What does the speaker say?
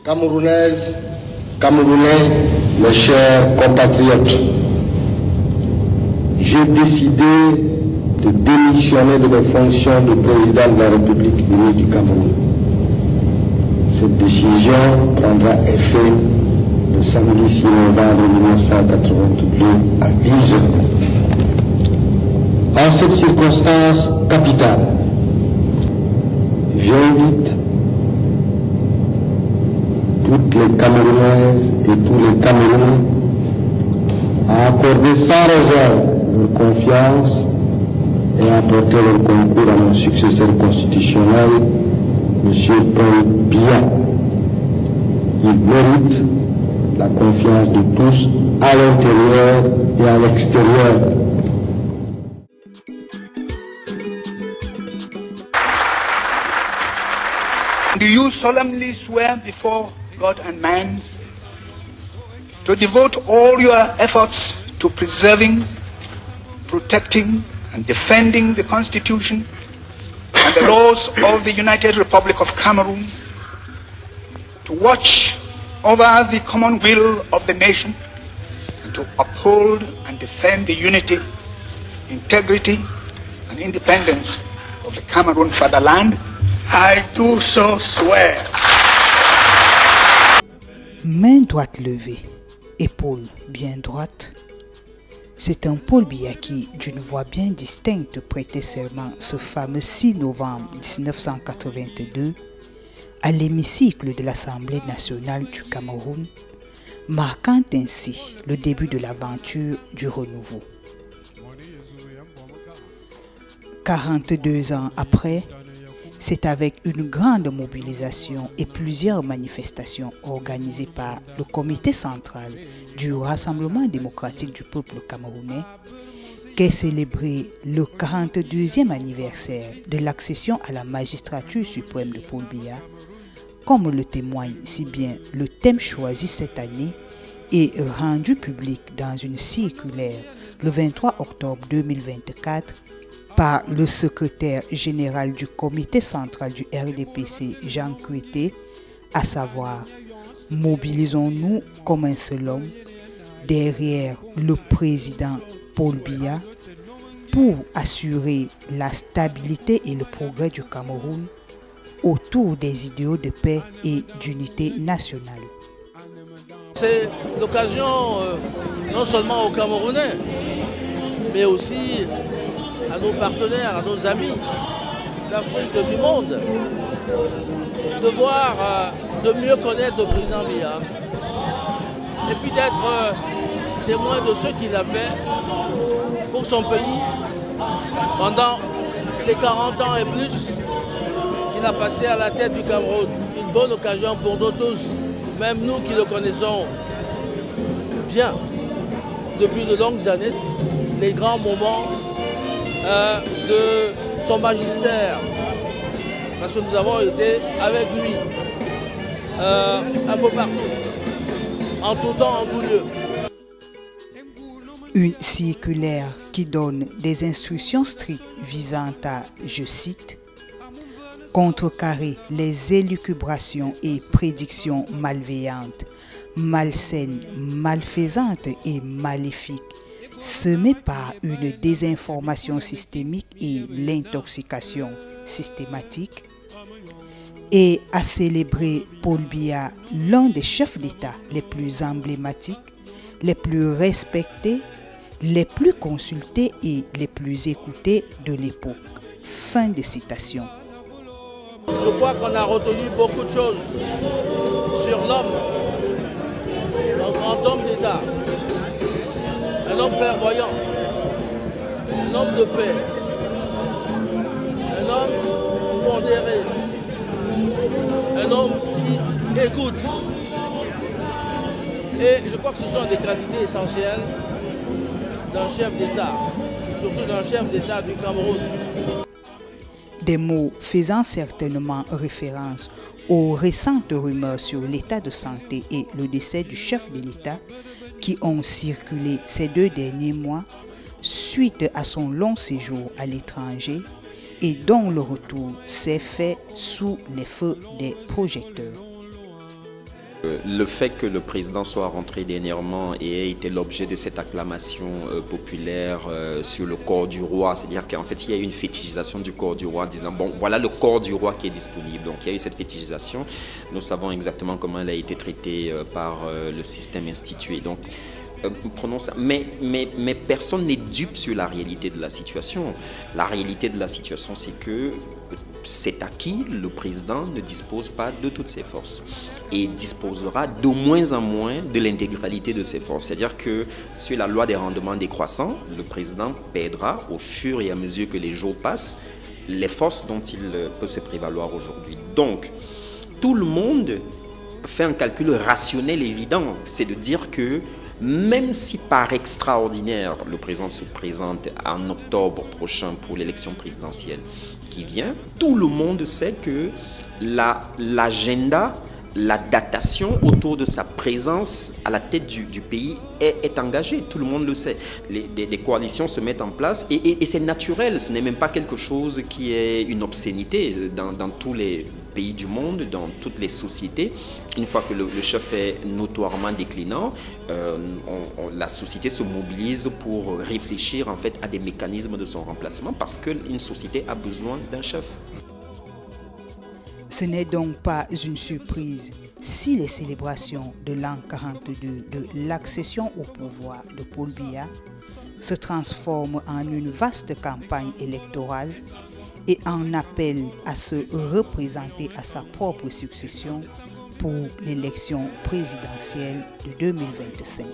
Camerounaises, Camerounais, mes chers compatriotes, j'ai décidé de démissionner de mes fonctions de président de la République unie du Cameroun. Cette décision prendra effet le samedi 6 novembre 1982 à 10 h. En cette circonstance capitale, j'invite toutes les Camerounaises et tous les Camerounais à accorder sans réserve leur confiance et à apporter leur concours à mon successeur constitutionnel, M. Paul Biya. Il mérite la confiance de tous à l'intérieur et à l'extérieur. Do you solemnly swear before God and man to devote all your efforts to preserving, protecting, and defending the Constitution and the laws of the United Republic of Cameroon, to watch over the common will of the nation, and to uphold and defend the unity, integrity, and independence of the Cameroon fatherland? I do so swear. Main droite levée, épaule bien droite. C'est un Paul Biya qui, d'une voix bien distincte, prêtait serment ce fameux 6 novembre 1982 à l'hémicycle de l'Assemblée nationale du Cameroun, marquant ainsi le début de l'aventure du renouveau. 42 ans après, c'est avec une grande mobilisation et plusieurs manifestations organisées par le comité central du Rassemblement démocratique du peuple camerounais qu'est célébré le 42e anniversaire de l'accession à la magistrature suprême de Paul Biya, comme le témoigne si bien le thème choisi cette année et rendu public dans une circulaire le 23 octobre 2024 par le secrétaire général du comité central du RDPC, Jean Kuité, à savoir « Mobilisons-nous comme un seul homme derrière le président Paul Biya pour assurer la stabilité et le progrès du Cameroun autour des idéaux de paix et d'unité nationale. » C'est l'occasion non seulement aux Camerounais, mais aussi à nos partenaires, à nos amis d'Afrique et du monde, de voir, de mieux connaître le président Biya et puis d'être témoin de ce qu'il a fait pour son pays pendant les 40 ans et plus qu'il a passé à la tête du Cameroun. Une bonne occasion pour nous tous, même nous qui le connaissons bien depuis de longues années, les grands moments de son magistère, parce que nous avons été avec lui un peu partout, en tout temps, en tout lieu. Une circulaire qui donne des instructions strictes visant à, je cite, contrecarrer les élucubrations et prédictions malveillantes, malsaines, malfaisantes et maléfiques, semé par une désinformation systémique et l'intoxication systématique, et à célébrer Paul Biya, l'un des chefs d'État les plus emblématiques, les plus respectés, les plus consultés et les plus écoutés de l'époque. Fin de citation. Je crois qu'on a retenu beaucoup de choses sur l'homme, un grand homme d'État. Un homme clairvoyant, un homme de paix, un homme modéré, un homme qui écoute. Et je crois que ce sont des qualités essentielles d'un chef d'État, surtout d'un chef d'État du Cameroun. Des mots faisant certainement référence aux récentes rumeurs sur l'état de santé et le décès du chef de l'État qui ont circulé ces 2 derniers mois, suite à son long séjour à l'étranger et dont le retour s'est fait sous les feux des projecteurs. Le fait que le président soit rentré dernièrement et ait été l'objet de cette acclamation populaire sur le corps du roi, c'est-à-dire qu'en fait il y a eu une fétichisation du corps du roi en disant bon voilà le corps du roi qui est disponible. Donc il y a eu cette fétichisation, nous savons exactement comment elle a été traitée par le système institué. Donc prenons ça. Mais personne n'est dupe sur la réalité de la situation. La réalité de la situation, c'est que c'est acquis, le président ne dispose pas de toutes ses forces et disposera de moins en moins de l'intégralité de ses forces. C'est-à-dire que sur la loi des rendements décroissants, le président perdra au fur et à mesure que les jours passent les forces dont il peut se prévaloir aujourd'hui. Donc, tout le monde fait un calcul rationnel évident, c'est de dire que même si par extraordinaire, le président se présente en octobre prochain pour l'élection présidentielle qui vient, tout le monde sait que l'agenda, la datation autour de sa présence à la tête du pays est engagée. Tout le monde le sait. Des coalitions se mettent en place et c'est naturel. Ce n'est même pas quelque chose qui est une obscénité dans tous les pays du monde, dans toutes les sociétés. Une fois que le chef est notoirement déclinant, la société se mobilise pour réfléchir en fait à des mécanismes de son remplacement parce qu'une société a besoin d'un chef. Ce n'est donc pas une surprise si les célébrations de l'an 42 de l'accession au pouvoir de Paul Biya se transforment en une vaste campagne électorale et en appel à se représenter à sa propre succession pour l'élection présidentielle de 2025.